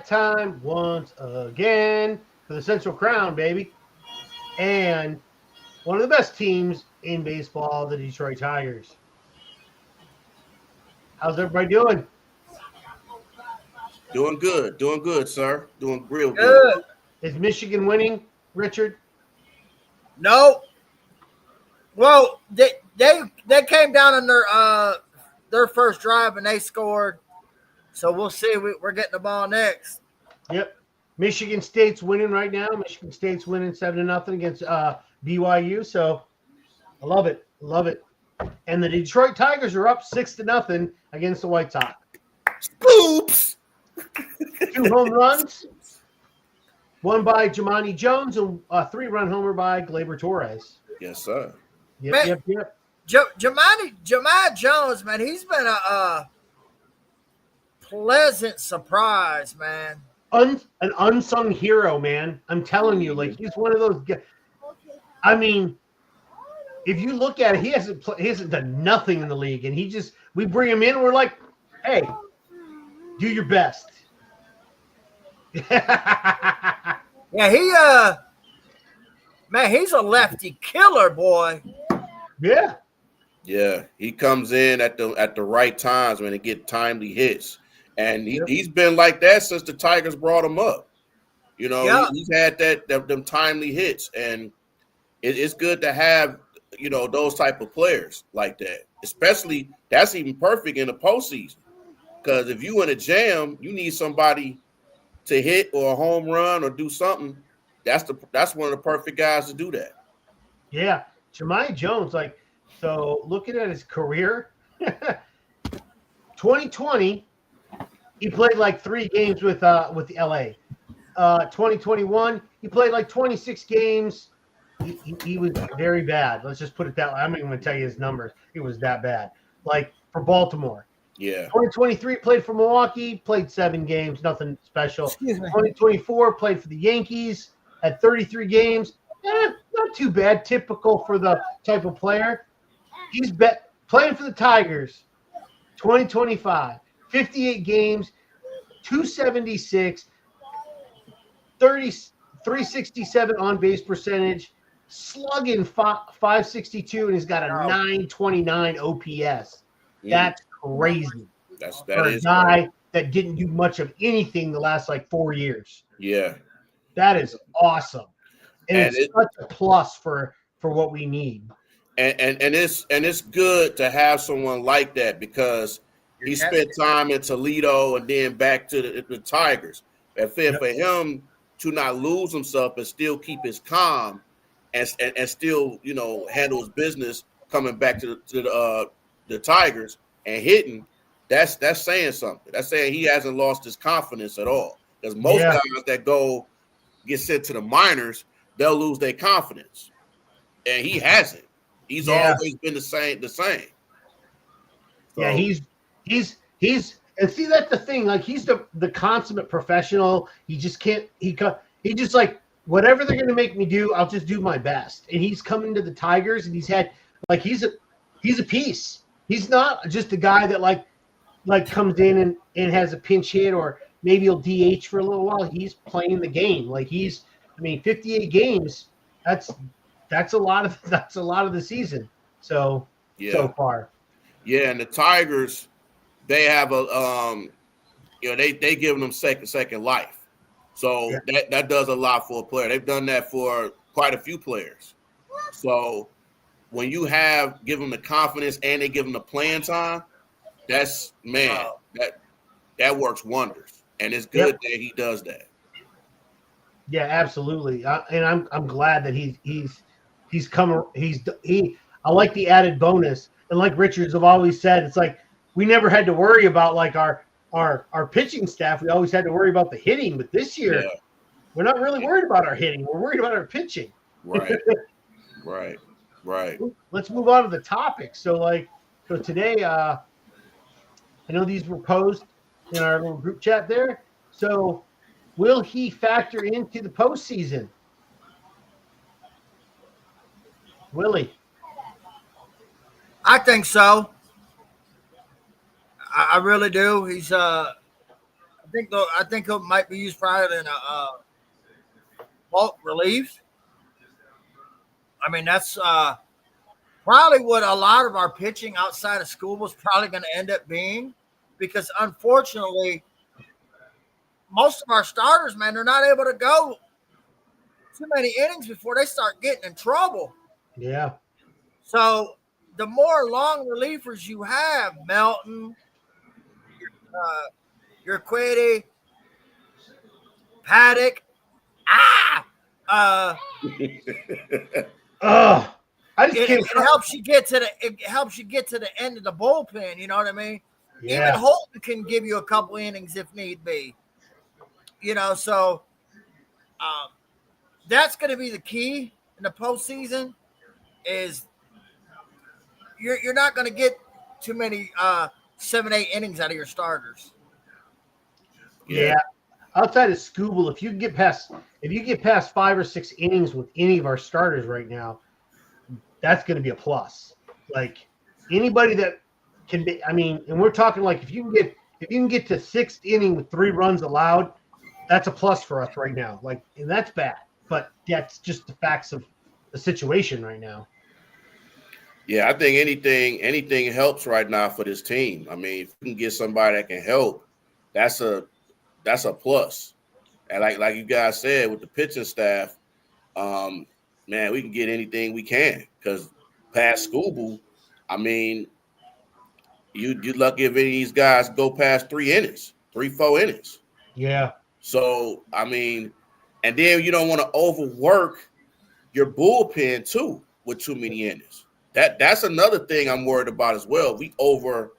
time once again for the Central Crown, baby. And one of the best teams in baseball, the Detroit Tigers. How's everybody doing? Doing good, sir. Doing real good. Good. Is Michigan winning, Richard? No. Well, they came down on their first drive and they scored. So we'll see. We're getting the ball next. Yep. Michigan State's winning right now. Michigan State's winning 7-0 against BYU. So I love it. Love it. And the Detroit Tigers are up 6-0 against the White Sox. Oops. 2 home runs. One by Jemani Jones and a 3-run homer by Gleyber Torres. Yes, sir. Yep. Jemani Jones, man, he's been a pleasant surprise, man. An unsung hero, man. I'm telling you, like he's one of those guys. I mean, if you look at it, he hasn't done nothing in the league, and we bring him in, we're like, hey, do your best. Yeah, man, he's a lefty killer, boy. Yeah. Yeah, he comes in at the right times when he get timely hits, and he's been like that since the Tigers brought him up. You know, he's had them timely hits, and it's good to have those type of players like that. Especially that's even perfect in the postseason, because if you in a jam, you need somebody to hit or a home run or do something. That's one of the perfect guys to do that. Yeah, Jemai Jones, like, so looking at his career, 2020, he played like 3 games with LA. 2021, he played like 26 games. He was very bad. Let's just put it that way. I'm not even going to tell you his numbers. It was that bad. Like for Baltimore. Yeah. 2023 played for Milwaukee, played 7 games, nothing special. 2024 played for the Yankees, had 33 games. Not too bad, typical for the type of player. He's playing for the Tigers. 2025, 58 games, 276, 367 on base percentage, slugging 562, and he's got a 929 OPS. That's crazy. That for is a guy crazy. that didn't do much of anything the last like 4 years. Yeah. That is awesome. And it's such a plus for what we need. And it's good to have someone like that, because he spent time in Toledo and then back to the Tigers. And for him to not lose himself and still keep his calm and still handle his business coming back to the Tigers and hitting, that's saying something. That's saying he hasn't lost his confidence at all. Because most guys that get sent to the minors, they'll lose their confidence, and he hasn't. He's always been the same. So, yeah, he's and see, that's the thing. Like, he's the consummate professional. He just can't. He just like, whatever they're going to make me do, I'll just do my best. And he's coming to the Tigers, and he's had like he's a piece. He's not just a guy that like comes in and has a pinch hit, or maybe he'll DH for a little while. He's playing the game. Like 58 games. That's a lot of the season. So far. Yeah, and the Tigers, they have they give them second life. So that does a lot for a player. They've done that for quite a few players. So when you give them the confidence and they give them the playing time, that works wonders. And it's good that he does that. Yeah, absolutely. And I'm glad that he's come. I like the added bonus. And like Richards have always said, it's like we never had to worry about like our pitching staff. We always had to worry about the hitting. But this year, we're not really worried about our hitting. We're worried about our pitching. Right. Right. Let's move on to the topic. So today, I know these were posed in our little group chat there. So will he factor into the postseason? Will he? I think so. I really do. I think it might be used probably in a bulk relief. I mean, that's probably what a lot of our pitching outside of school was probably going to end up being, because unfortunately, most of our starters, man, they're not able to go too many innings before they start getting in trouble. Yeah. So the more long relievers you have, Melton, your Quiddy, Paddock, I just can't. It helps you get to the end of the bullpen. You know what I mean? Yeah. Even Holton can give you a couple innings if need be. So that's going to be the key in the postseason. Is you're not going to get too many 7-8 innings out of your starters. Yeah. Outside of Scooble, if you get past 5 or 6 innings with any of our starters right now, that's going to be a plus. Like anybody that can be, I mean, and we're talking like if you can get to 6th inning with 3 runs allowed, that's a plus for us right now. Like, and that's bad, but that's just the facts of the situation right now. Yeah, I think anything helps right now for this team. I mean, if you can get somebody that can help, that's a plus. And like you guys said, with the pitching staff, man, we can get anything we can, because past Scooble, I mean, you're lucky if any of these guys go past 4 innings. Yeah. So, I mean, and then you don't want to overwork your bullpen too with too many innings. That's another thing I'm worried about as well. We overdo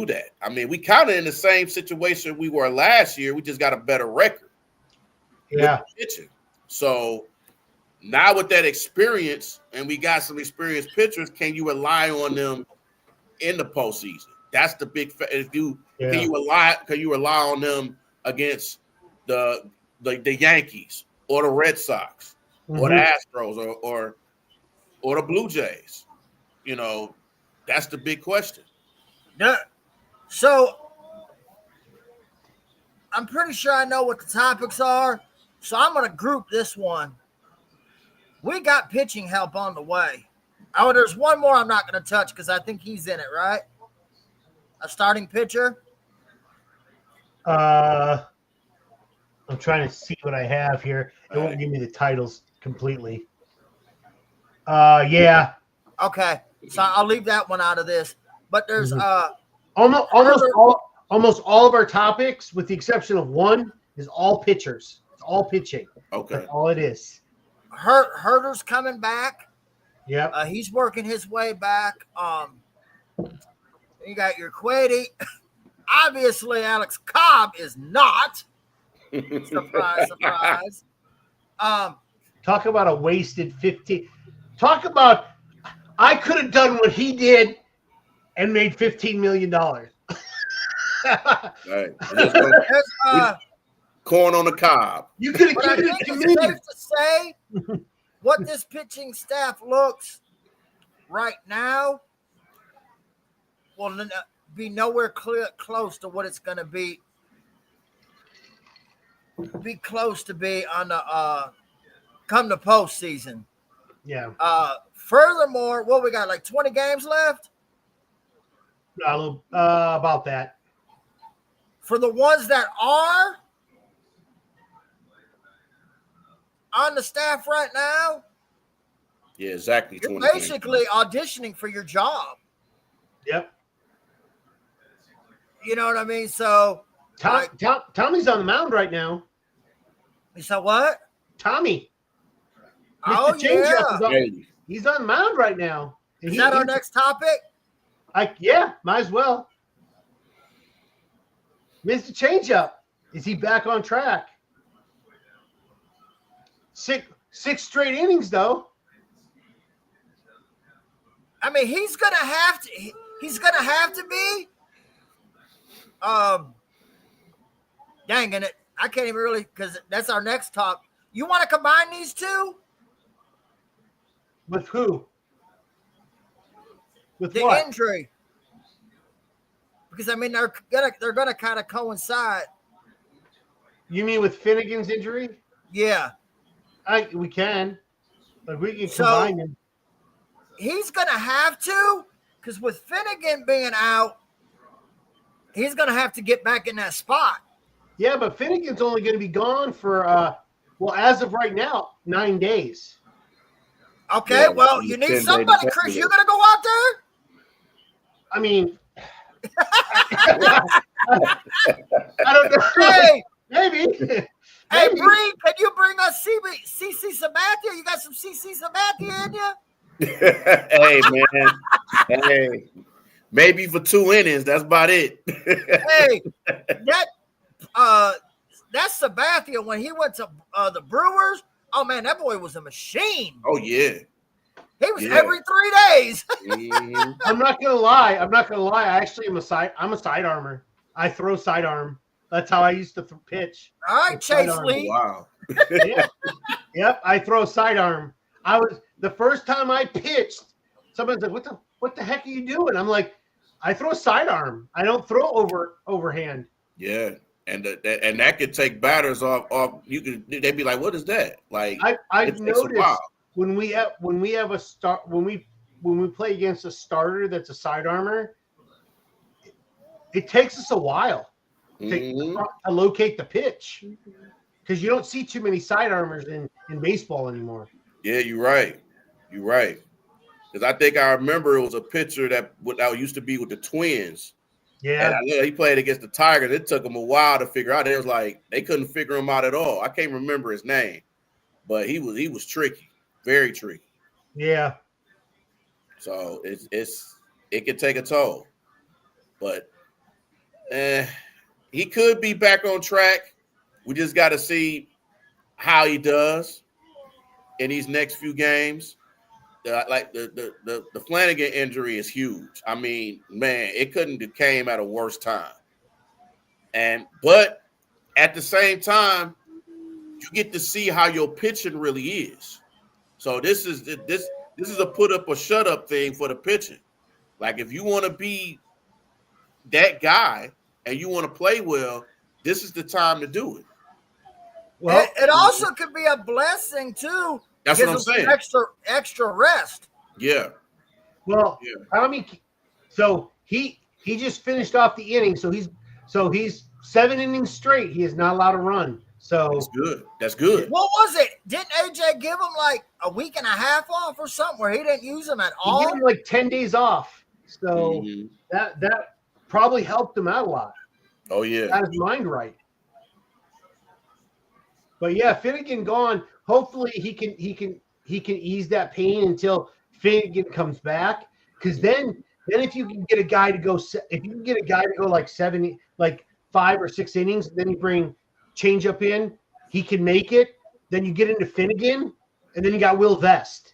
that. I mean, we kind of in the same situation we were last year. We just got a better record. Yeah. Pitching. So now with that experience, and we got some experienced pitchers, can you rely on them in the postseason? That's the big. Can you rely on them against the Yankees or the Red Sox or the Astros or the Blue Jays? That's the big question. Yeah. So I'm pretty sure I know what the topics are. So I'm going to group this one. We got pitching help on the way. Oh, there's one more I'm not going to touch because I think he's in it, right? A starting pitcher. I'm trying to see what I have here. It won't give me the titles completely. Yeah. Okay. So I'll leave that one out of this. But there's almost all of our topics, with the exception of one, is all pitchers. It's all pitching. Okay. That's all it is. Herder's coming back. Yeah. He's working his way back. You got your Quiddy. Obviously, Alex Cobb is not. Surprise, surprise. Talk about a wasted 15. Talk about I could have done what he did and made $15 million. Right. Corn on the cob. You could have given it to me. Safe to say what this pitching staff looks right now will be nowhere close to what it's going to be. Be close to be on the come the postseason. Yeah. Furthermore, what we got, like 20 games left? About that. For the ones that are on the staff right now, yeah, exactly. You're basically auditioning for your job. Yep. You know what I mean? So Tommy's on the mound right now. You said what? Tommy. Oh, yeah. He's on the mound right now. Is that our next topic? Yeah, might as well. Missed a changeup. Is he back on track? Six straight innings, though. I mean, he's gonna have to. He's gonna have to be. Dang it! I can't even really, because that's our next talk. You want to combine these two? With who? With the what? injury. Because I mean they're gonna kind of coincide. You mean with Finnegan's injury? Yeah. We can. Like we can combine them. He's gonna have to, because with Finnegan being out, he's gonna have to get back in that spot. Yeah, but Finnegan's only going to be gone for as of right now, 9 days. Okay, Yeah, well, you need somebody, Chris. You gonna go out there? I mean, I don't know. Hey, maybe. Hey, Bree, can you bring us CC Sabathia? You got some CC Sabathia in you? Hey, man. Hey, maybe for 2 innings. That's about it. Hey, that's Sabathia when he went to the Brewers. Oh man, that boy was a machine. Oh yeah, he was every 3 days. Mm-hmm. I'm not gonna lie. I actually am I'm a sidearmer. I throw sidearm. That's how I used to pitch. All right, Chase Lee. Wow. Yeah. Yep, I throw sidearm. The first time I pitched, somebody's like, "What the heck are you doing?" I'm like, "I throw sidearm. I don't throw overhand." Yeah. And that could take batters off. They'd be like, "What is that?" Like I've noticed when we have a start when we play against a starter that's a sidearmer, it takes us a while to locate the pitch because you don't see too many sidearmers in baseball anymore. Yeah, you're right. You're right. Because I think I remember it was a pitcher that used to be with the Twins. Yeah, and I know he played against the Tigers. It took him a while to figure out. It was like they couldn't figure him out at all. I can't remember his name, but he was tricky, very tricky. Yeah. So it could take a toll, but he could be back on track. We just got to see how he does in these next few games. Like the Flanagan injury is huge. I mean, man, it couldn't have came at a worse time. But at the same time, you get to see how your pitching really is. So this is a put up or shut up thing for the pitching. Like if you want to be that guy and you want to play well, this is the time to do it. Well, it also could be a blessing too. That's what I'm saying. Extra rest. Yeah. Well, I mean, so he just finished off the inning, so he's 7 innings straight. He is not allowed to run. So that's good. That's good. What was it? Didn't AJ give him like a week and a half off or something where he didn't use him at all? He gave him like 10 days off. So that probably helped him out a lot. Oh yeah. Got his mind right. But yeah, Finnegan gone. Hopefully he can ease that pain until Finnegan comes back. Because then if you can get a guy to go like 5 or 6 innings, then you bring changeup in, he can make it. Then you get into Finnegan, and then you got Will Vest.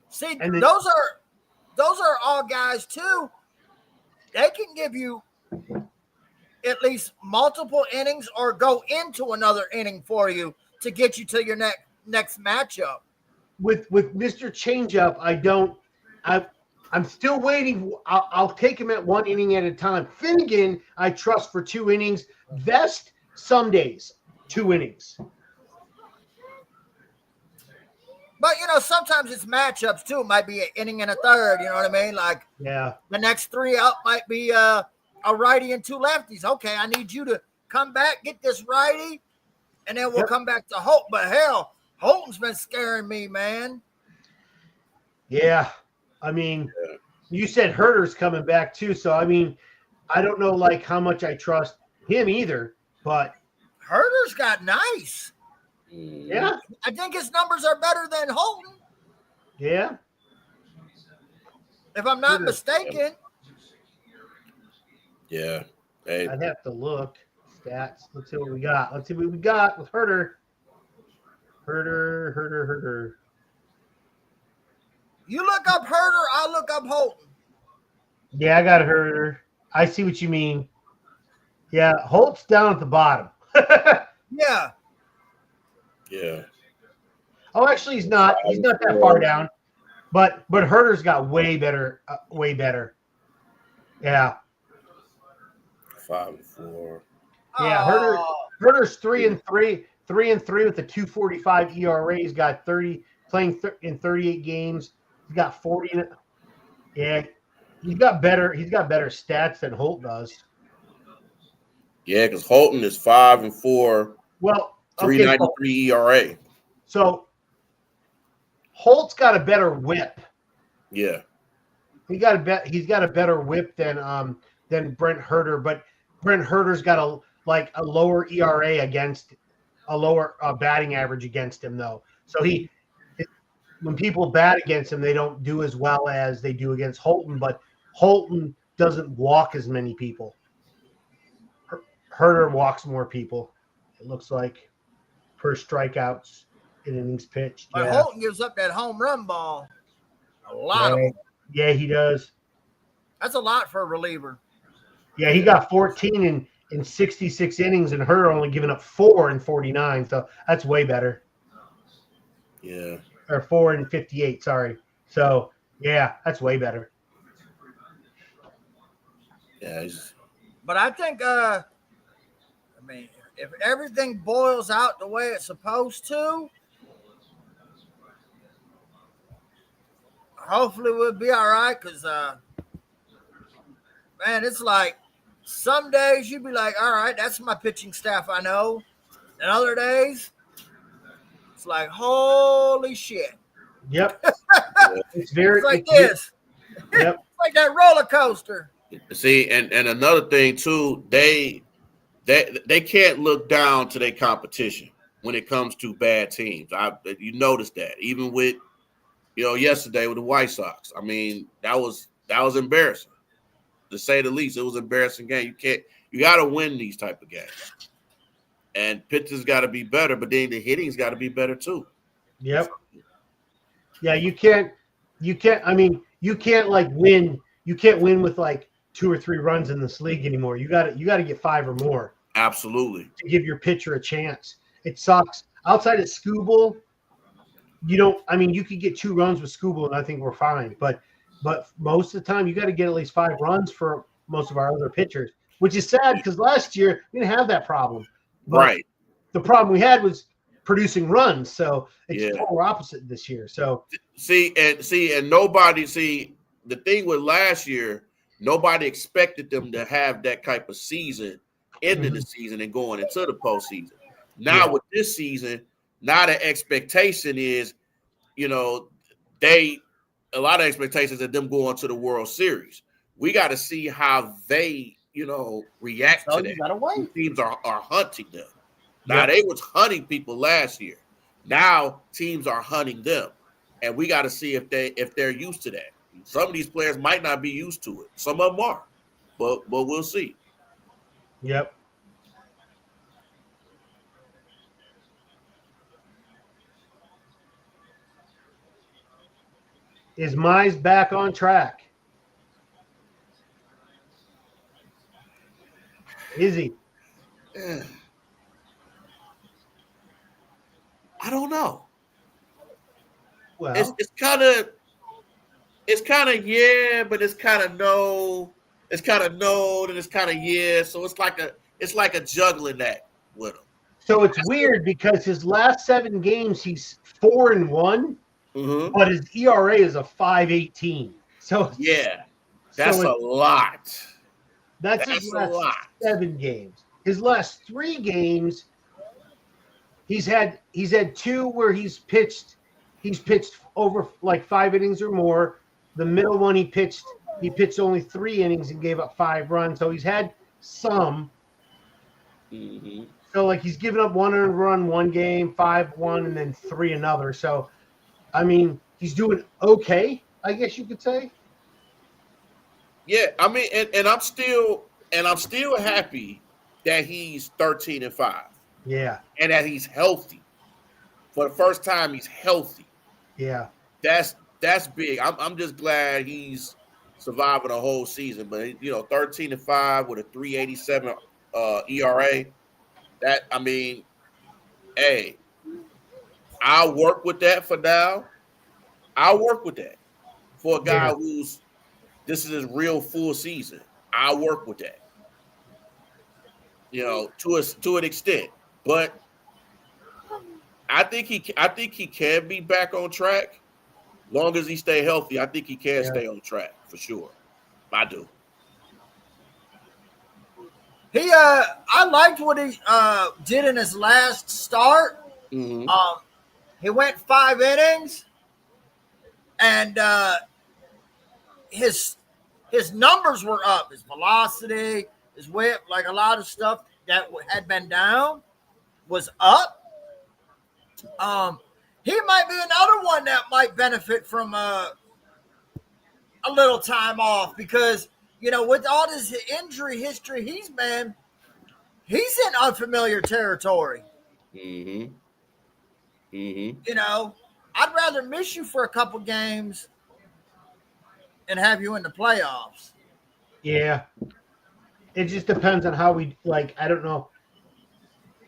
See, those are all guys too. They can give you at least multiple innings or go into another inning for you to get you to your next matchup. With Mr. Changeup, I'm still waiting. I'll take him at 1 inning at a time. Finnegan, I trust for 2 innings. Vest, some days, 2 innings. But, sometimes it's matchups, too. It might be an inning and a third, you know what I mean? Like, yeah, the next 3 up might be a righty and 2 lefties. Okay, I need you to come back, get this righty, and then we'll come back to Holt. But, hell, Holton's been scaring me, man. Yeah. I mean, you said Herter's coming back, too. So, I mean, I don't know, like, how much I trust him either, but Herter's got nice. Yeah. I think his numbers are better than Holton. Yeah. If I'm not mistaken. Yeah. Hey. I'd have to look. Stats. Let's see what we got. Let's see what we got with Herter. Herter. You look up Herter, I'll look up Holton. Yeah, I got Herter. I see what you mean. Yeah, Holt's down at the bottom. Yeah. Yeah. Oh, actually, he's not. He's not that far down. But Herter's got way better. Way better. Yeah. 5-4. Yeah, Oh, Herder's 3-3 with a 2.45 ERA. He's got 30 playing in 38 games. He's got 40. Yeah, he's got better stats than Holt does. Yeah, because Holton is 5-4, Well, okay, 3.93 ERA. So Holt's got a better whip. Yeah. He's got a better whip than Brent Herder, but Brent Herder's got a lower ERA against a lower batting average against him though. So when people bat against him, they don't do as well as they do against Holton, but Holton doesn't walk as many people. Herder walks more people, it looks like, per strikeouts in innings pitched. but Yeah. Holton gives up that home run ball. A lot Yeah. of them. Yeah, he does. That's a lot for a reliever. Yeah, he got 14 in 66 innings, and Herder only giving up 4 in 49. So that's way better. Yeah. Or 4 in 58, sorry. So, yeah, that's way better. Yeah. But I think, if everything boils out the way it's supposed to, hopefully we'll be all right. Because, man, it's like some days you'd be like, all right, that's my pitching staff I know. And other days, it's like, holy shit. Yep. It's like this. Yep. It's like that roller coaster. See, and another thing too, they can't look down to their competition when it comes to bad teams. You noticed that even with yesterday with the White Sox. I mean, that was embarrassing, to say the least. It was an embarrassing game. You got to win these type of games, and pitchers got to be better, but then the hitting's got to be better too. Yep. Yeah, you can't. I mean, you can't win. You can't win with 2 or 3 runs in this league anymore. You got to get 5 or more. Absolutely. To give your pitcher a chance. It sucks. Outside of Skubal, you don't. I mean, you could get 2 runs with Skubal, and I think we're fine. But most of the time, you got to get at least 5 runs for most of our other pitchers, which is sad because last year we didn't have that problem. But right. The problem we had was producing runs, so it's total opposite this year. So and nobody the thing with last year, nobody expected them to have that type of season into the season and going into the postseason. Now with this season, now the expectation is, a lot of expectations of them going to the World Series. We got to see how they, react to that. Teams are hunting them. Now they was hunting people last year. Now teams are hunting them, and we got to see if they're used to that. Some of these players might not be used to it. Some of them are, but we'll see. Yep. Is Mize back on track? Is he? I don't know. Well, it's kind of yeah, but it's kind of no. It's kind of no, and it's kind of yeah. So it's like a juggling act with him. So it's weird because his last 7 games he's 4-1, but his ERA is a 5.18. So yeah, that's a lot. That's his last 7 games. His last 3 games, he's had 2 where he's pitched over 5 innings or more. The middle one he pitched only 3 innings and gave up 5 runs. So he's had some. So he's given up 1 earned run one game, 5-1, and then 3 another. So I mean, he's doing okay, I guess you could say. Yeah, I mean, and I'm still happy that he's 13-5. Yeah. And that he's healthy. For the first time, he's healthy. Yeah. That's big. I'm just glad he's surviving a whole season. But 13-5 with a 3.87 ERA. That, I mean, hey, I'll work with that for now. I'll work with that for a guy who's this is his real full season. I'll work with that. to an extent. But I think he can be back on track, long as he stay healthy. I think he can stay on track for sure. I do. I liked what he did in his last start. Mm-hmm. He went 5 innings, and his numbers were up. His velocity, his whip, like a lot of stuff that had been down was up. He might be another one that might benefit from a little time off because, with all this injury history he's in unfamiliar territory. Mm-hmm. Mm-hmm. I'd rather miss you for a couple games and have you in the playoffs. Yeah. It just depends on how we I don't know.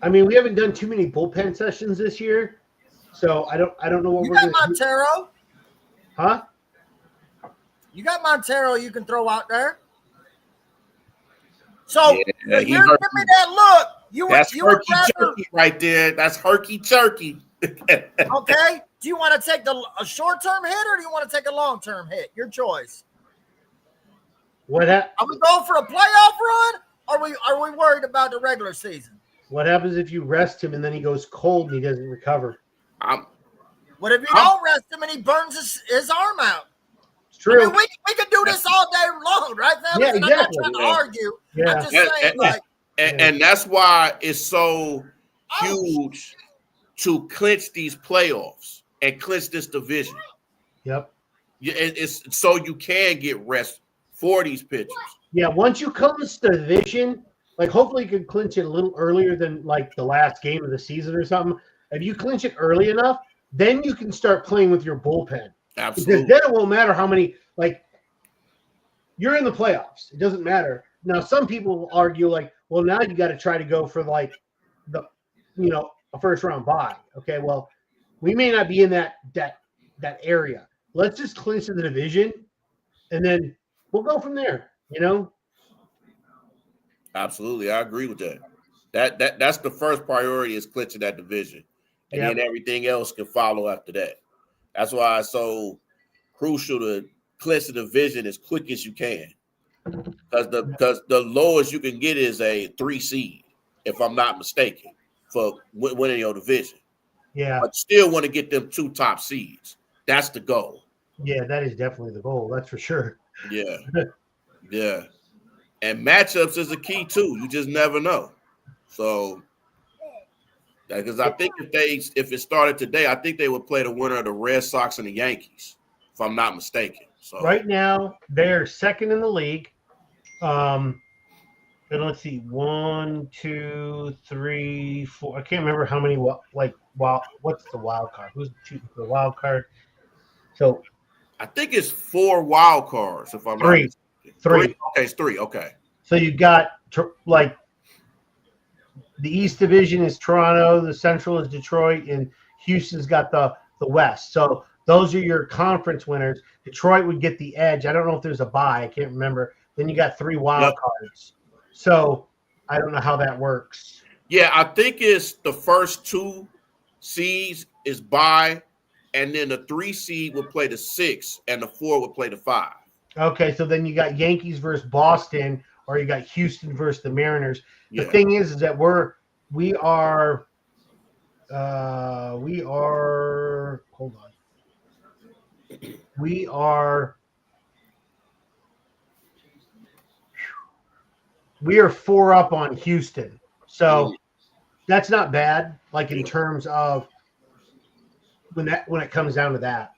I mean, we haven't done too many bullpen sessions this year, so I don't know what we're going to do. Montero? Huh? You got Montero you can throw out there. So you're giving me that look. That's herky jerky right there. That's herky jerky. Okay. Do you want to take a short-term hit or do you want to take a long-term hit? Your choice. Are we going for a playoff run? Or are we worried about the regular season? What happens if you rest him and then he goes cold and he doesn't recover? What if you don't rest him and he burns his arm out? It's true. I mean, we can do this all day long, right, family? Yeah, exactly. I'm not trying to argue. Yeah. I'm just saying, and that's why it's so huge to clinch these playoffs and clinch this division. Yep. It's so you can get rest for these pitchers. Yeah, once you clinch the division, hopefully you can clinch it a little earlier than the last game of the season or something. If you clinch it early enough, then you can start playing with your bullpen. Absolutely. Because then it won't matter how many, you're in the playoffs. It doesn't matter. Now, some people will argue, well, now you got to try to go for, a first-round bye. Okay, well, we may not be in that area. Let's just clinch the division, and then we'll go from there, Absolutely. I agree with that. That's the first priority is clinching that division. And then everything else can follow after that. That's why it's so crucial to clinch the division as quick as you can. Because the lowest you can get is a 3 seed, if I'm not mistaken, for winning your division. Yeah. But still want to get them 2 top seeds. That's the goal. Yeah, that is definitely the goal. That's for sure. Yeah. Yeah. And matchups is a key too. You just never know. So, because I think if it started today, I think they would play the winner of the Red Sox and the Yankees, if I'm not mistaken. So right now they're second in the league. And let's see, 1, 2, 3, 4. I can't remember how many. What's the wild card? Who's the wild card? So I think it's 4 wild cards. If I'm not mistaken. 3. Okay, it's 3. Okay. So you got the East Division is Toronto, the Central is Detroit, and Houston's got the West. So those are your conference winners. Detroit would get the edge. I don't know if there's a bye. I can't remember. Then you got 3 wild cards. So I don't know how that works. Yeah, I think it's the first 2 seeds is bye, and then the 3 seed will play the 6, and the 4 will play the 5. Okay, so then you got Yankees versus Boston, or you got Houston versus the Mariners. Yeah. The thing is that we are hold on. We are 4 up on Houston. So that's not bad, in terms of when it comes down to that.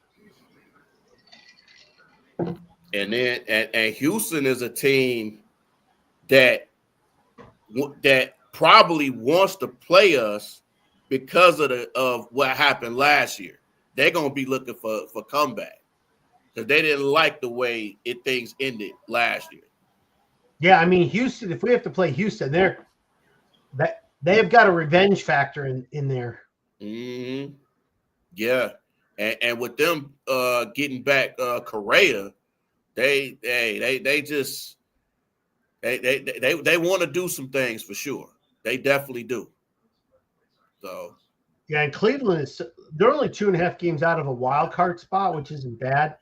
And then and Houston is a team that probably wants to play us because of what happened last year. They're gonna be looking for comeback because they didn't like the way things ended last year. Yeah, I mean Houston. If we have to play Houston, they have got a revenge factor in there. Mm-hmm. Yeah, and with them getting back Correa. They want to do some things for sure. They definitely do. So yeah, and Cleveland they're only 2.5 games out of a wild card spot, which isn't bad.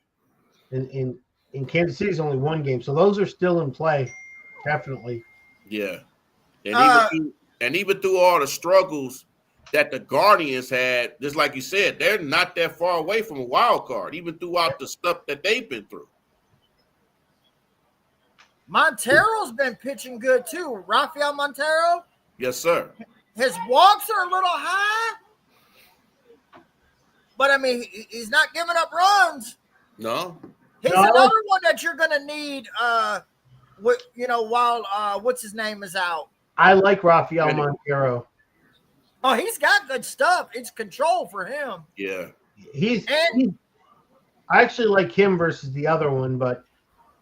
In Kansas City is only 1 game, so those are still in play, definitely. Yeah, and even through all the struggles that the Guardians had, just like you said, they're not that far away from a wild card, even throughout the stuff that they've been through. Montero's been pitching good too. Rafael Montero. Yes, sir. His walks are a little high, but I mean, he's not giving up runs. No. He's another one that you're going to need. While what's his name is out. I like Rafael Montero. Oh, he's got good stuff. It's control for him. Yeah. I actually like him versus the other one, but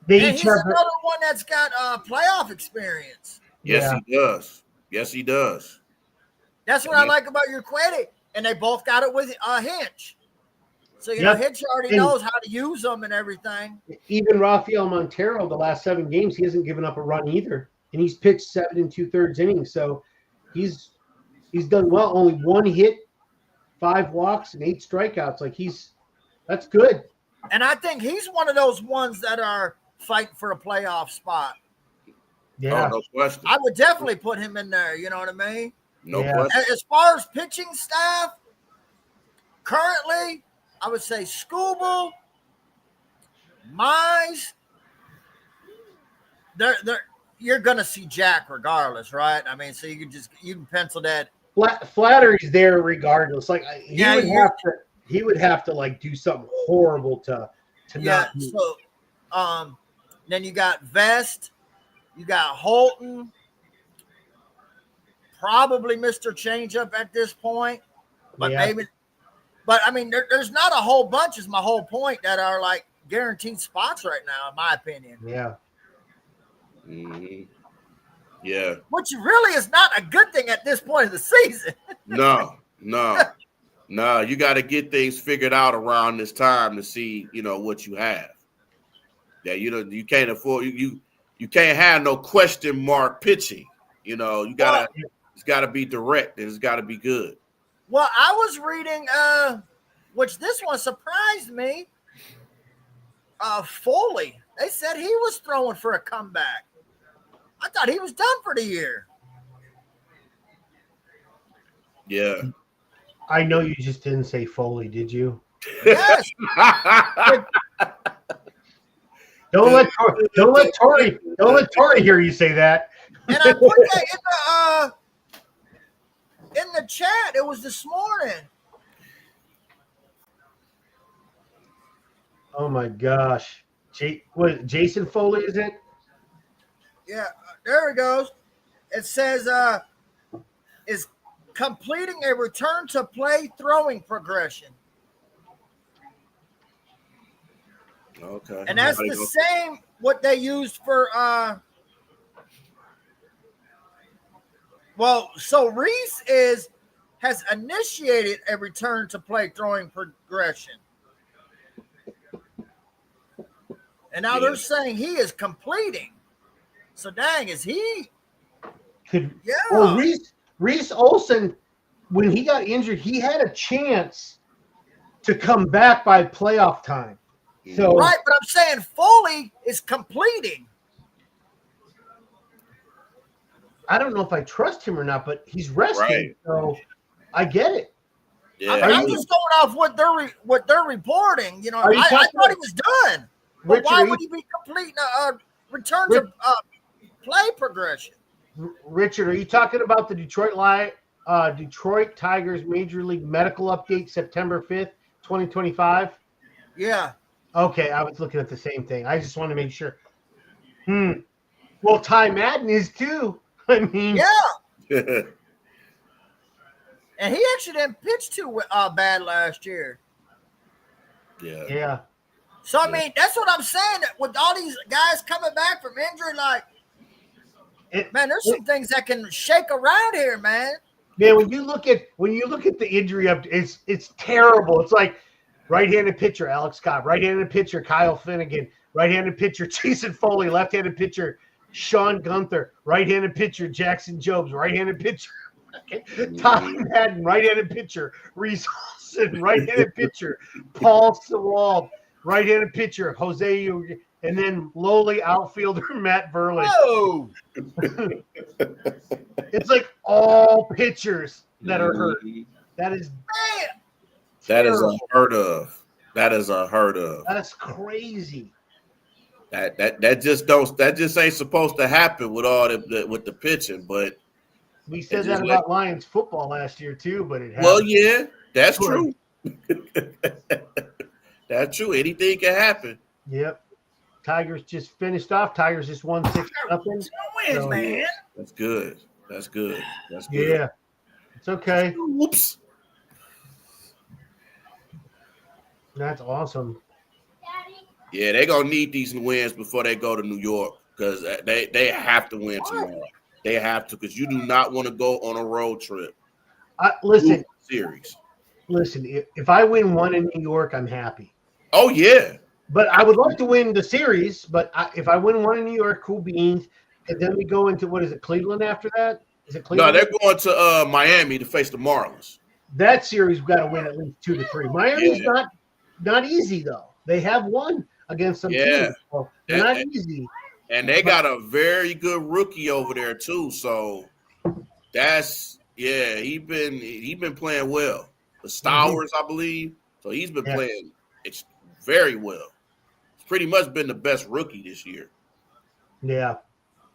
he's another one that's got playoff experience. Yes, he does. Yes, he does. That's what I like about Urquidy. And they both got it with Hinch. So, Hinch already knows how to use them and everything. Even Rafael Montero, the last 7 games, he hasn't given up a run either. And he's pitched 7 2/3 innings. So he's done well. Only 1 hit, 5 walks, and 8 strikeouts. That's good. And I think he's one of those ones that are fighting for a playoff spot. Yeah. Oh, no question. I would definitely put him in there. You know what I mean? No question. As far as pitching staff, currently, I would say Skubal, Mize. You're gonna see Jack regardless, right? I mean, so you can pencil that. Flattery's there regardless. He would have to like do something horrible to not. So, then you got Vest, you got Holton, probably Mr. Changeup at this point, but maybe. But I mean, there's not a whole bunch. Is my whole point that are like guaranteed spots right now, in my opinion. Yeah. Mm-hmm. Yeah. Which really is not a good thing at this point of the season. No. You got to get things figured out around this time to see, what you have. Yeah, you can't afford you can't have no question mark pitching. It's got to be direct and it's got to be good. Well, I was reading, which this one surprised me. Foley, they said he was throwing for a comeback. I thought he was done for the year. Yeah. I know you just didn't say Foley, did you? Yes. Don't let Tori hear you say that. And I put that in the chat. It was this morning. Oh my gosh. Jason Foley, is it? Yeah, there it goes. It says is completing a return to play throwing progression. Okay. And that's the same what they used for so Reese has initiated a return to play throwing progression. And now they're saying he is completing. So dang, is he? Well, Reese Olson, when he got injured, he had a chance to come back by playoff time. So right, but I'm saying Foley is completing. I don't know if I trust him or not, but he's resting, right. So I get it. Yeah, I'm just going off what they're reporting. I thought he was done. But Richard, why would he be completing a return to play progression? Richard, are you talking about the Detroit Tigers Major League Medical Update, September 5th, 2025? Yeah. Okay, I was looking at the same thing. I just want to make sure. Well, Ty Madden is too. I mean, yeah. And he actually didn't pitch too bad last year. Yeah. So I mean, that's what I'm saying. That with all these guys coming back from injury, there's some things that can shake around here, man. Man, when you look at the injury up, it's terrible. It's like right-handed pitcher Alex Cobb, right-handed pitcher Kyle Finnegan, right-handed pitcher Jason Foley, left-handed pitcher Sean Gunther, right-handed pitcher. Jackson Jobs, right-handed pitcher. Tommy Madden, right-handed pitcher. Reese Olson, right-handed pitcher. Paul Sewald, right-handed pitcher. Jose, and then lowly outfielder Matt Verlin. Oh, It's like all pitchers that are hurt. That is unheard of. That is unheard of. That's crazy. That just ain't supposed to happen with all with the pitching. But we said that about Lions football last year too. But it happened. Well, yeah, that's true. That's true. Anything can happen. Yep. Tigers just finished off. Tigers just won 6-0. Wins, man. That's good. That's good. That's good. Yeah. It's okay. Whoops. That's awesome. Yeah, they're gonna need these wins before they go to New York because they have to win tomorrow. They have to, because you do not want to go on a road trip. Listen, series. Listen, if I win one in New York, I'm happy. Oh yeah. But I would love to win the series. But if I win one in New York, cool beans. And then we go into, what is it, Cleveland after that? Is it Cleveland? No, they're going to Miami to face the Marlins. That series we've got to win at least 2-3. Miami's not easy though. They have won against some teams. So they're not easy. And they got a very good rookie over there too. So that's he been playing well. The Stowers, I believe. So he's been playing very well. He's pretty much been the best rookie this year. Yeah.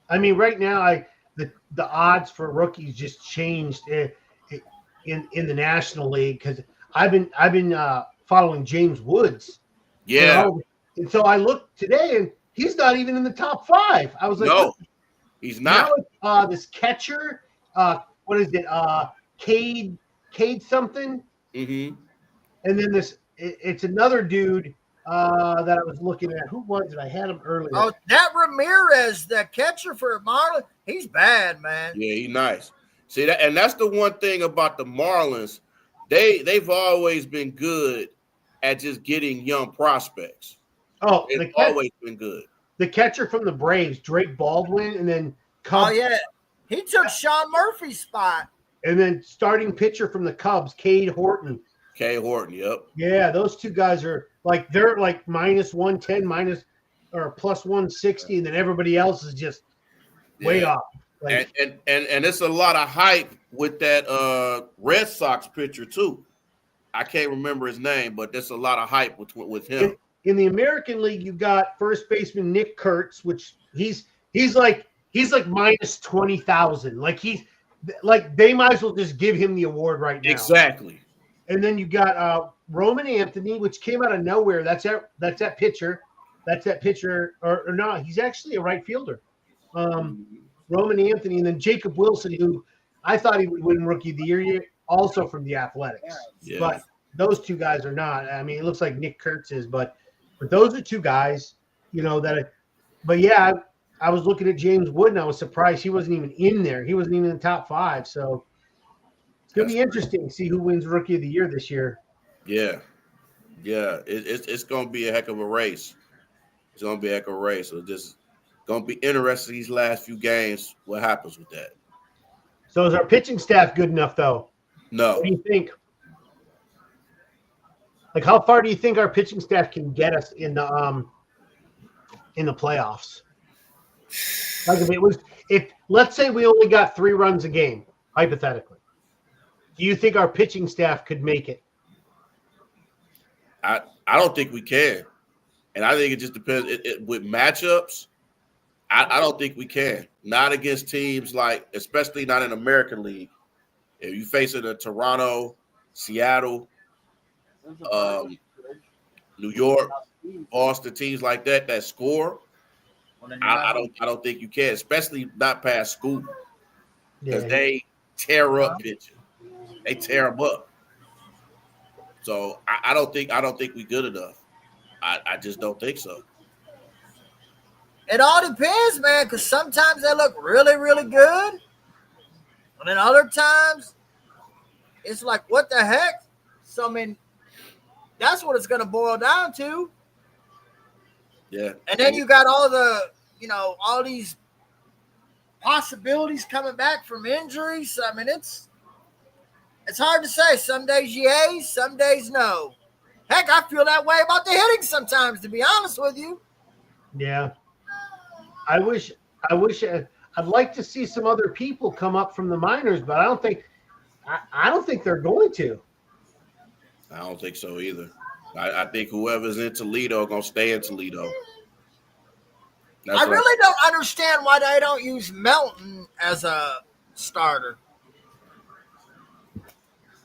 I mean, right now, the odds for rookies just changed in the National League because I've been following James Woods. Yeah. And so I looked today, and he's not even in the top 5. I was like, no, he's not. Now this catcher, what is it? Cade something. Mm-hmm. And then it's another dude that I was looking at. Who was it? I had him earlier. Oh, that Ramirez, the catcher for Marlins, he's bad, man. Yeah, he's nice. See that, and that's the one thing about the Marlins. They've always been good at just getting young prospects. Oh, they've always been good. The catcher from the Braves, Drake Baldwin, and then Cubs. Oh yeah, he took Sean Murphy's spot. And then starting pitcher from the Cubs, Cade Horton. Cade Horton, yep. Yeah, those two guys are they're like -110, or +160, and then everybody else is just way off. And it's a lot of hype with that Red Sox pitcher too. I can't remember his name, but there's a lot of hype with him. In the American League, you got first baseman Nick Kurtz, which he's like -20,000. Like they might as well just give him the award right now. Exactly. And then you got Roman Anthony, which came out of nowhere. That's that pitcher. Or no, he's actually a right fielder. Roman Anthony, and then Jacob Wilson, who I thought he would win Rookie of the Year, also from the Athletics. Yeah. But those two guys are not. I mean, it looks like Nick Kurtz is, but those are two guys, but yeah, I was looking at James Wood, and I was surprised he wasn't even in there. He wasn't even in the top 5. So it's going to be interesting to see who wins Rookie of the Year this year. Yeah. Yeah. It's going to be a heck of a race. It's going to be a heck of a race. So just going to be interesting these last few games, what happens with that. So is our pitching staff good enough, though? No. What do you think? Like, how far do you think our pitching staff can get us in the playoffs? Like, if let's say we only got 3 runs a game, hypothetically, do you think our pitching staff could make it? I don't think we can, and I think it just depends. With matchups, I don't think we can. Not against teams especially not in American League. If you face it in Toronto, Seattle, New York, Boston, teams like that score, I don't think you can, especially not past school, because they tear up pitching. They tear them up. So I don't think we're good enough. I just don't think so. It all depends, man, because sometimes they look really, really good, and then other times it's like, what the heck? So I mean, that's what it's going to boil down to. Yeah. And then you got all the, all these possibilities coming back from injuries. I mean, it's hard to say. Some days yay, some days no. Heck, I feel that way about the hitting sometimes, to be honest with you. Yeah. I wish I'd like to see some other people come up from the minors, but I don't think they're going to. I don't think so either. I think whoever's in Toledo going to stay in Toledo. I really don't understand why they don't use Melton as a starter.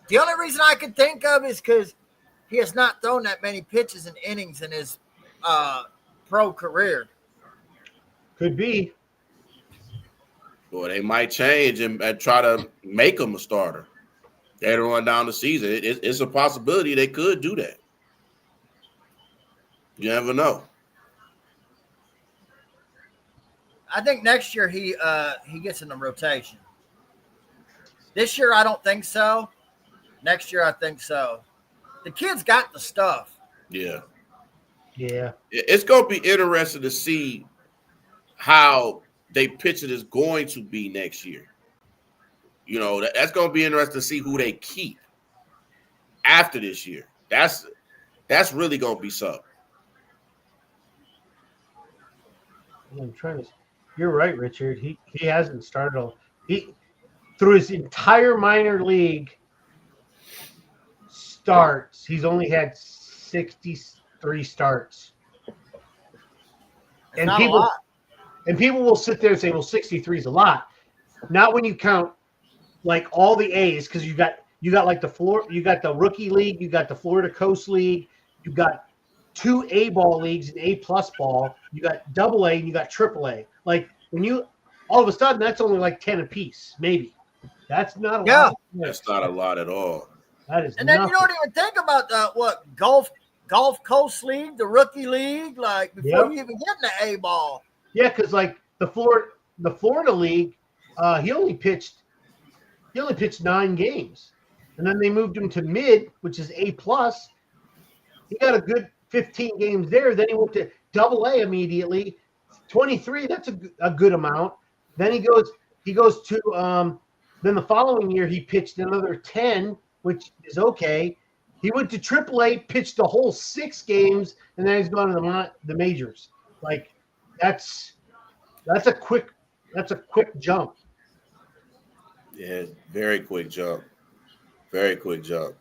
The only reason I can think of is because he has not thrown that many pitches and innings in his pro career. Could be. Boy, they might change and try to make him a starter later on down the season. It's a possibility they could do that. You never know. I think next year he gets in the rotation. This year I don't think so. Next year I think so. The kid's got the stuff. Yeah. Yeah. It's going to be interesting to see how they pitch it is going to be next year. You know, that's going to be interesting to see who they keep after this year. That's really going to be something. I'm trying to. You're right, Richard. He hasn't started. He through his entire minor league starts, he's only had 63 starts. And people will sit there and say, "Well, 63 is a lot." Not when you count like all the A's, because you got like you got the rookie league, you got the Florida Coast League, you got 2 A-ball leagues and A+ ball, you got AA and you got AAA. Like when you all of a sudden that's only like 10 apiece, maybe. That's not a lot. That's not a lot at all. That is. And then you don't even think about the Gulf Coast League, the rookie league, like before you even get in the A-ball. Yeah, because like the Florida League, he only pitched 9 games, and then they moved him to mid, which is A+. He got a good 15 games there. Then he went to AA immediately, 23. That's a good amount. Then he goes to then the following year he pitched another 10, which is okay. He went to AAA, pitched the whole 6 games, and then he's gone to the majors. Like that's a quick jump. Yeah, very quick jump. Very quick jump.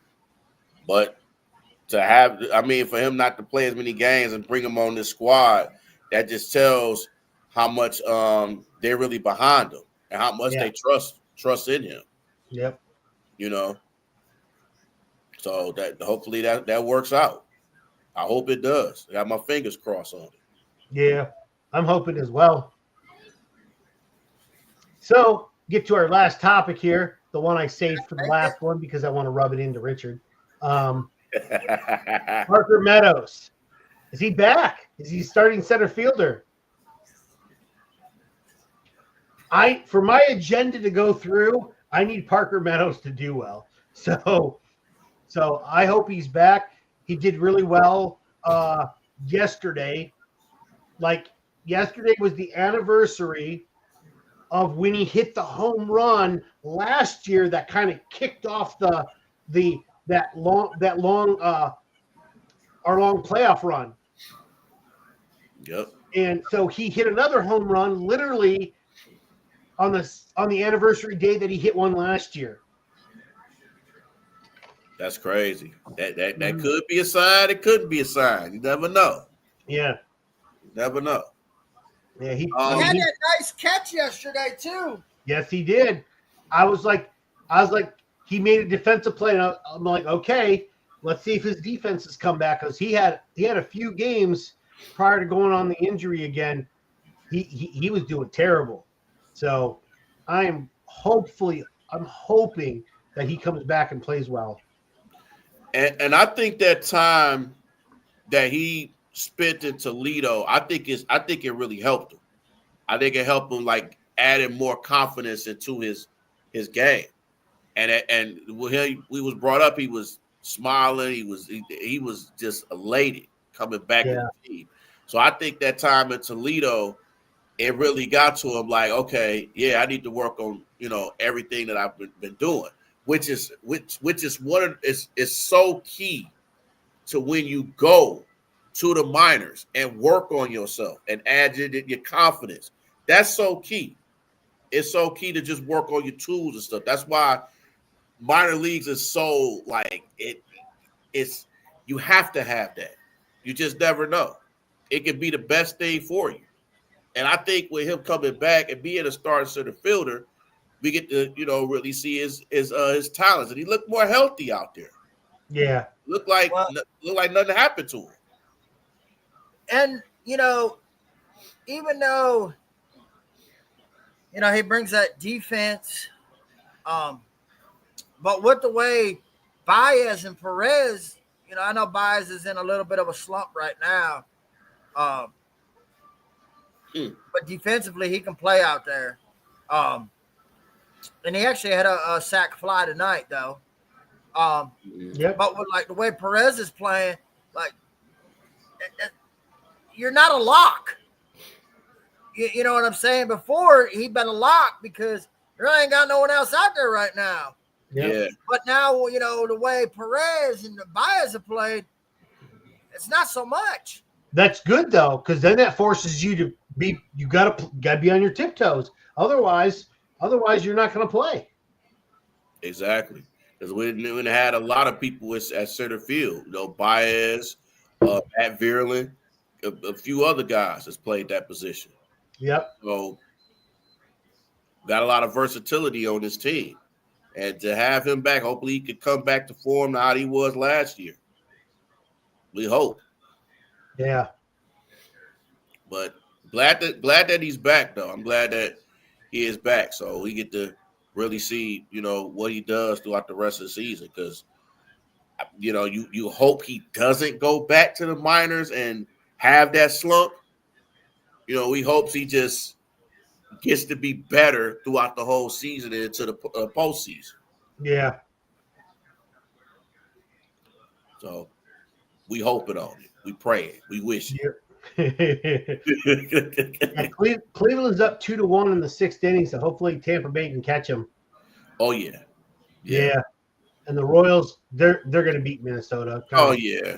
But for him not to play as many games and bring him on this squad, that just tells how much they're really behind him and how much they trust in him. Yep. You know. So that hopefully that works out. I hope it does. I got my fingers crossed on it. Yeah, I'm hoping as well. So get to our last topic here, the one I saved for the last one because I want to rub it into Richard. Parker Meadows. Is he back? Is he starting center fielder? For my agenda to go through, I need Parker Meadows to do well. So I hope he's back. He did really well yesterday. Like yesterday was the anniversary of when he hit the home run last year that kind of kicked off our long playoff run. Yep. And so he hit another home run literally on the anniversary day that he hit one last year. That's crazy. That could be a sign. It couldn't be a sign. You never know. Yeah. You never know. Yeah, he had that nice catch yesterday too. Yes, he did. I was like, he made a defensive play, and I'm like, okay, let's see if his defense has come back, because he had a few games prior to going on the injury again. He was doing terrible. So I'm hoping that he comes back and plays well. And I think that time that he spent in Toledo, I think it really helped him. I think it helped him like added more confidence into his game. And when he was brought up, he was smiling. He was just elated coming back to the team. So I think that time in Toledo it really got to him like, okay, yeah, I need to work on, everything that I've been doing, which is one of is so key to when you go to the minors and work on yourself and add your confidence. That's so key. It's so key to just work on your tools and stuff. That's why minor leagues is so like it's you have to have that. You just never know. It could be the best thing for you. And I think with him coming back and being a starting center fielder, we get to, really see his talents. And he looked more healthy out there. Yeah. Looked like nothing happened to him. And, even though, he brings that defense, but with the way Baez and Perez, I know Baez is in a little bit of a slump right now. But defensively, he can play out there. And he actually had a sack fly tonight, though. But with the way Perez is playing, you're not a lock. You know what I'm saying? Before, he'd been a lock because there ain't got no one else out there right now. Yeah. But now, the way Perez and the Baez have played, it's not so much. That's good though, because then that forces you to be. You gotta be on your tiptoes. Otherwise, you're not going to play. Exactly, because we had a lot of people at center field. Baez, Matt Vierlin, a few other guys that's played that position. Yep. So got a lot of versatility on this team. And to have him back, hopefully he could come back to form how he was last year. We hope. Yeah. But glad that he's back, though. I'm glad that he is back. So we get to really see, what he does throughout the rest of the season. Because, you hope he doesn't go back to the minors and have that slump. We hope he just gets to be better throughout the whole season and into the postseason. Yeah. So we hope it on it. We pray it. We wish it. Yeah, Cleveland's up 2-1 in the 6th inning, so hopefully Tampa Bay can catch them. Oh yeah. And the Royals, they're going to beat Minnesota. Oh yeah.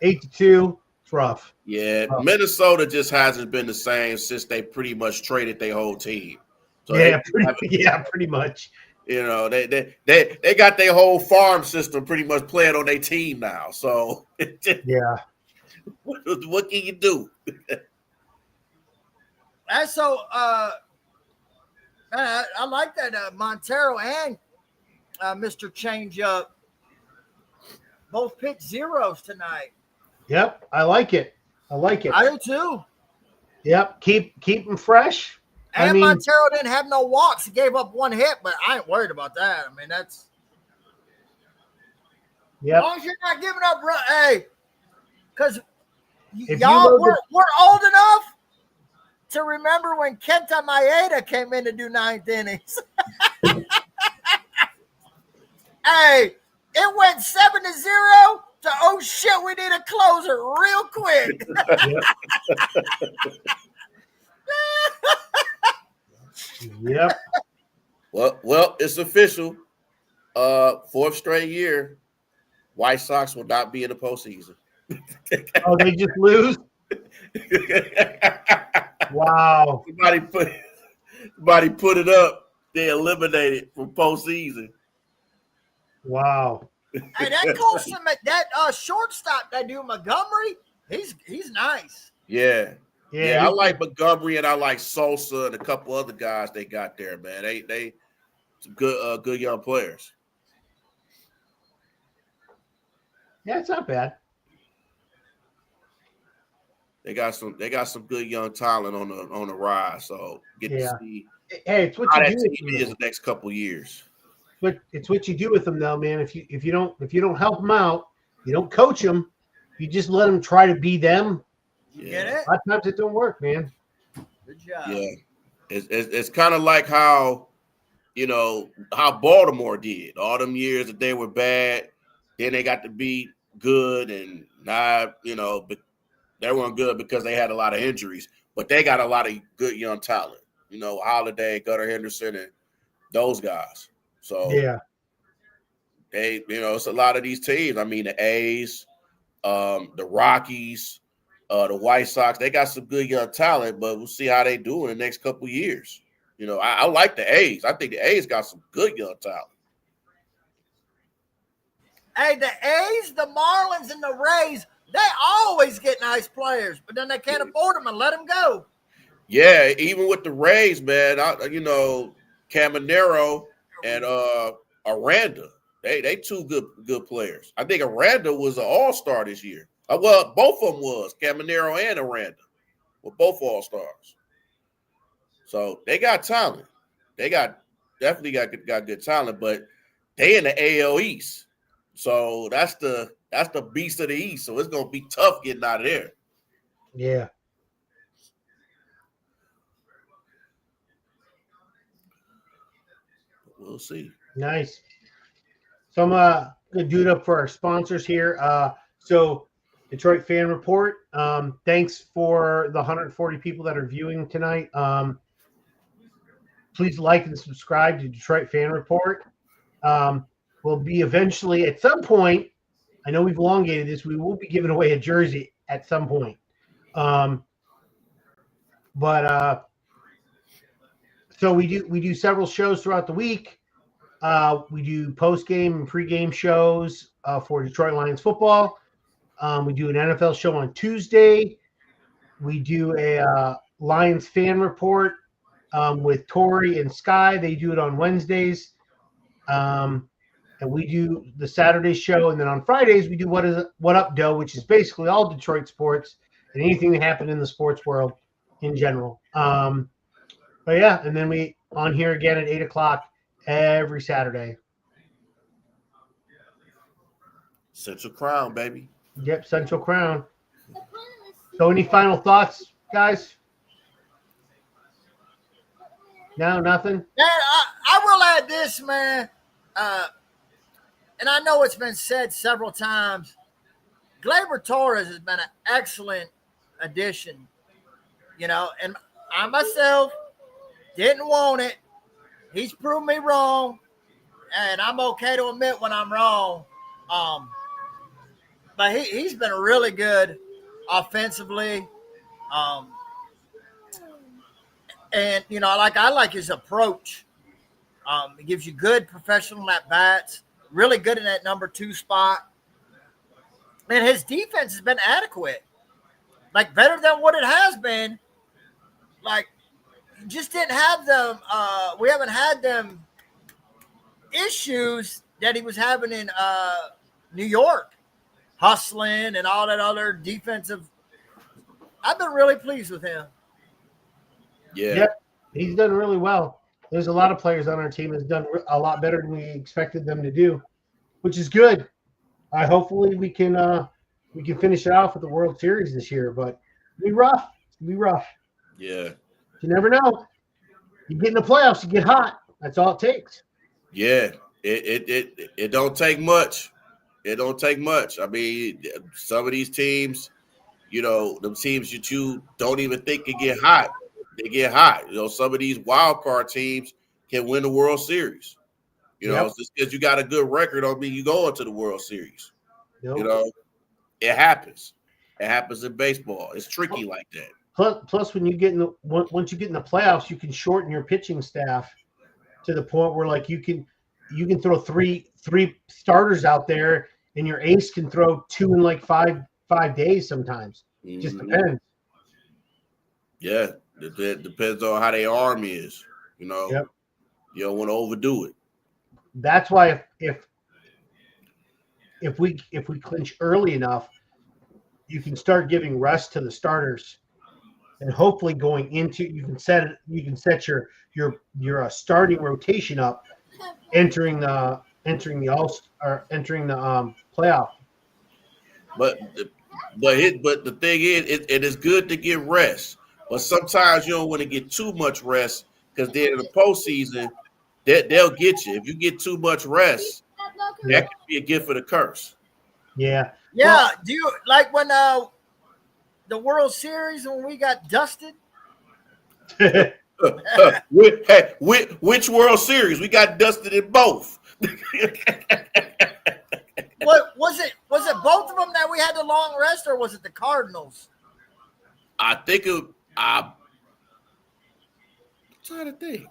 8-2. It's rough. Yeah, Minnesota just hasn't been the same since they pretty much traded their whole team. So pretty much. They got their whole farm system pretty much playing on their team now. So yeah, what can you do? And so, I like that Montero and Mr. Changeup both pitched zeros tonight. Yep, I like it. I do too. Yep, keep them fresh. And Montero didn't have no walks. He gave up one hit, but I ain't worried about that. I mean, that's as long as you're not giving up run. Hey, because y'all we're old enough to remember when Kenta Maeda came in to do 9th innings. Hey, it went 7-0. So, oh shit, we need a closer real quick. Yep. Well, it's official. 4th straight year, White Sox will not be in the postseason. Oh, they just lose? Wow. Somebody put it up. They eliminated from postseason. Wow. Hey, that Colson, that shortstop, that dude Montgomery, he's nice. Yeah. I like Montgomery and I like Sosa and a couple other guys they got there, man. They some good young players. Yeah, it's not bad. They got some good young talent on the rise. So get to see. Hey, it's what how you that do team is the next couple years. But it's what you do with them, though, man. If you don't help them out, you don't coach them. You just let them try to be them. You get it? A lot of times it don't work, man. Good job. Yeah, it's kind of like how Baltimore did all them years that they were bad. Then they got to be good, and now but they weren't good because they had a lot of injuries. but they got a lot of good young talent. Holiday, Gunnar Henderson, and those guys. So they, it's a lot of these teams. I mean, the A's, the Rockies, the White Sox, they got some good young talent, but we'll see how they do in the next couple of years. I like the A's. I think the A's got some good young talent. Hey, the A's, the Marlins, and the Rays, they always get nice players, but then they can't afford them and let them go. Yeah, even with the Rays, man, Caminero and Aranda, they two good players. I think Aranda was an all-star this year. Well, both of them was, Caminero and Aranda were both all-stars. So they got talent. They definitely got good talent, but they in the AL East. So that's the beast of the East. So it's gonna be tough getting out of there. Yeah. We'll see. Nice. So I'm gonna do it up for our sponsors here. So Detroit Fan Report. Thanks for the 140 people that are viewing tonight. Please like and subscribe to Detroit Fan Report. We'll be eventually at some point. I know we've elongated this. We will be giving away a jersey at some point. So we do several shows throughout the week. We do post-game and pre-game shows for Detroit Lions football. We do an NFL show on Tuesday. We do a Lions fan report with Tori and Sky. They do it on Wednesdays. And we do the Saturday show. And then on Fridays, we do What Up, Doe, which is basically all Detroit sports and anything that happened in the sports world in general. But yeah, and then we on here again at 8 o'clock every Saturday. Central Crown, baby. Yep, Central Crown. So any final thoughts, guys? No, nothing? Man, I will add this, man. And I know it's been said several times. Gleyber Torres has been an excellent addition, and I myself didn't want it. He's proved me wrong, and I'm okay to admit when I'm wrong. But he's been really good offensively. And, I like his approach. He gives you good professional at-bats, really good in that number 2 spot. And his defense has been adequate, better than what it has been. Just didn't have them. We haven't had them issues that he was having in New York, hustling and all that other defensive. I've been really pleased with him. Yeah. Yep, he's done really well. There's a lot of players on our team that's done a lot better than we expected them to do, which is good. Hopefully we can finish it off with the World Series this year, but it'll be rough. Yeah. You never know. You get in the playoffs, you get hot. That's all it takes. Yeah. It don't take much. It don't take much. I mean, some of these teams, them teams that you don't even think can get hot, they get hot. Some of these wild card teams can win the World Series. Just because you got a good record don't mean you go into the World Series. Nope. It happens. It happens in baseball. It's tricky like that. Plus, when you get once you get in the playoffs, you can shorten your pitching staff to the point where you can throw three starters out there, and your ace can throw 2 in 5 days sometimes. Mm-hmm. Just depends. Yeah, it depends on how their arm is. Yep. You don't want to overdo it. That's why if we clinch early enough, you can start giving rest to the starters. And hopefully going into you can set your starting rotation up entering the playoff. But the thing is, it is good to get rest. But sometimes you don't want to get too much rest because then in the postseason, they'll get you. If you get too much rest, that could be a gift for the curse. Yeah. Yeah. Do you like when the World Series when we got dusted? Which World Series? We got dusted in both. What was it? Was it both of them that we had the long rest, or was it the Cardinals? I think it. I'm trying to think.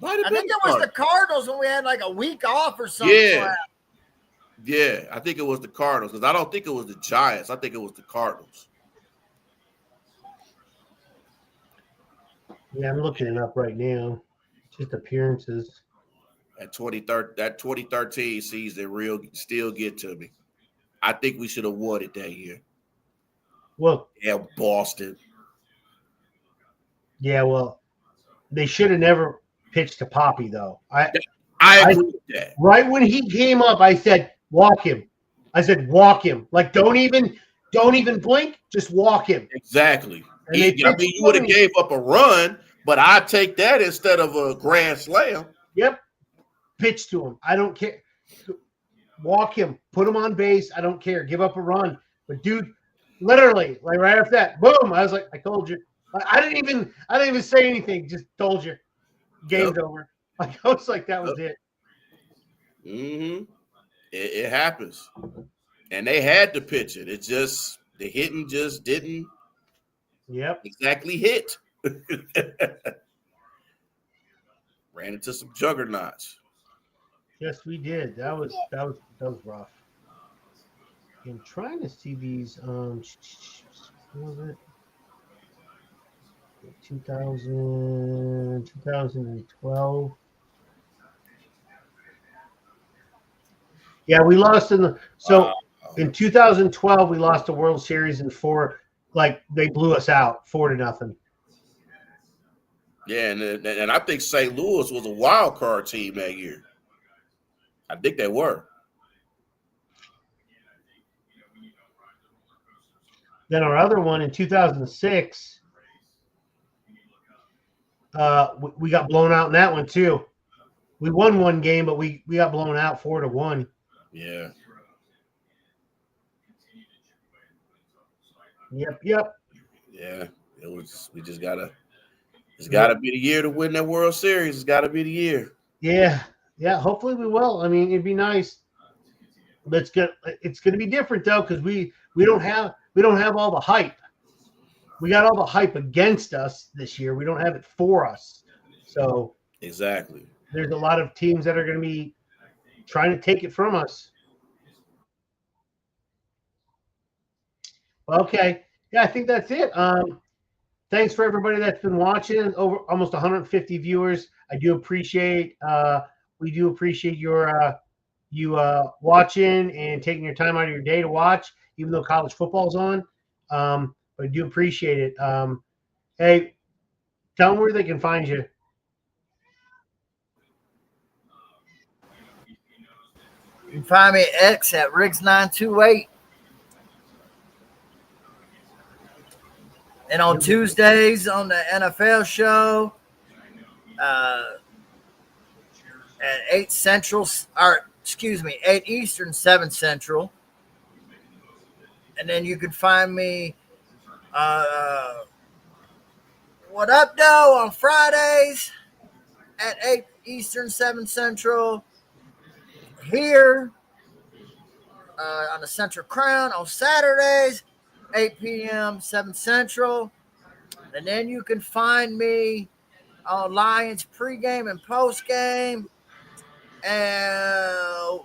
I think it was the Cardinals when we had like a week off or something. Yeah, I think it was the Cardinals because I don't think it was the Giants. I think it was the Cardinals. Yeah, I'm looking it up right now. Just appearances. That 2013 season still get to me. I think we should have won it that year. Well, yeah, Boston. Yeah, well, they should have never pitched to Poppy though. I agree with that. Right when he came up, I said, walk him. I said, walk him. Like, don't even blink, just walk him. Exactly. You would have gave up a run, but I'd take that instead of a grand slam. Yep. Pitch to him. I don't care. Walk him. Put him on base. I don't care. Give up a run. But dude, literally, like right after that, boom! I was like, I told you. I didn't even say anything. Just told you. Game's over. Like I was like, that was it. Mm-hmm. It happens, and they had to pitch it. It just the hitting just didn't. Yep. Exactly hit. Ran into some juggernauts. Yes, we did. That was rough. I'm trying to see these. What was it? 2012. Yeah, we lost in in 2012 we lost the World Series in 4. Like they blew us out 4-0. Yeah, and I think St. Louis was a wild card team that year. I think they were. Then our other one in 2006, we got blown out in that one too. We won one game, but we got blown out 4-1. Yeah. Yep. Yeah, it was. We just gotta. It's gotta be the year to win that World Series. It's gotta be the year. Yeah. Hopefully we will. I mean, it'd be nice. But it's gonna be different though because we don't have all the hype. We got all the hype against us this year. We don't have it for us. So exactly. There's a lot of teams that are going to be trying to take it from us. Okay. Yeah, I think that's it. Thanks for everybody that's been watching. Over almost 150 viewers. I do appreciate. We do appreciate your you watching and taking your time out of your day to watch, even though college football's on. But I do appreciate it. Hey, tell them where they can find you. You can find me at X at Riggs928. And on Tuesdays on the NFL show at 8 Central, or excuse me, 8 Eastern, 7 Central. And then you can find me What Up Doe on Fridays at 8 Eastern, 7 Central. Here on the Central Crown on Saturdays, 8 p.m., 7 Central. And then you can find me on Lions pregame and postgame. And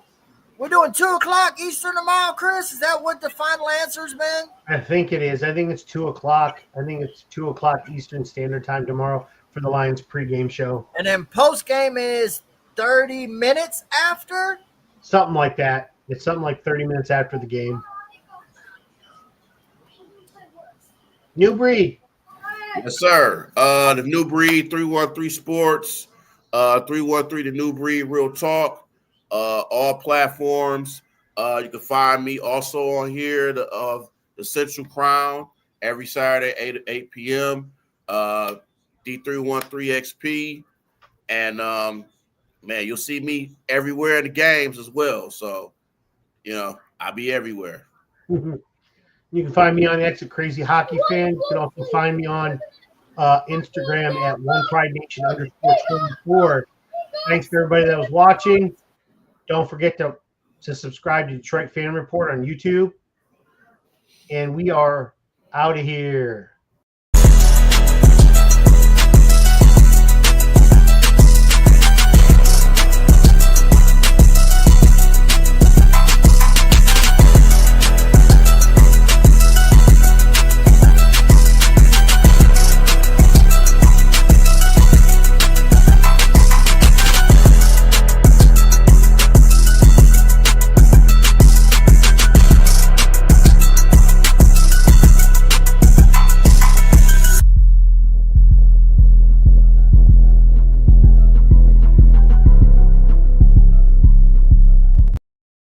we're doing 2 o'clock Eastern tomorrow, Chris. Is that what the final answer's been? I think it is. I think it's 2 o'clock. I think it's 2 o'clock Eastern Standard Time tomorrow for the Lions pregame show. And then postgame is 30 minutes after? Something like that. It's something like 30 minutes after the game. New Breed. Yes, sir. The New Breed, 313 Sports, 313 The New Breed, Real Talk, all platforms. You can find me also on here, the Central Crown, every Saturday, 8 p.m., D313XP. And, man, you'll see me everywhere in the games as well. So, I'll be everywhere. Mm-hmm. You can find me on X at Crazy Hockey Fan. You can also find me on Instagram at OnePrideNation_24. Thanks to everybody that was watching. Don't forget to subscribe to Detroit Fan Report on YouTube. And we are out of here.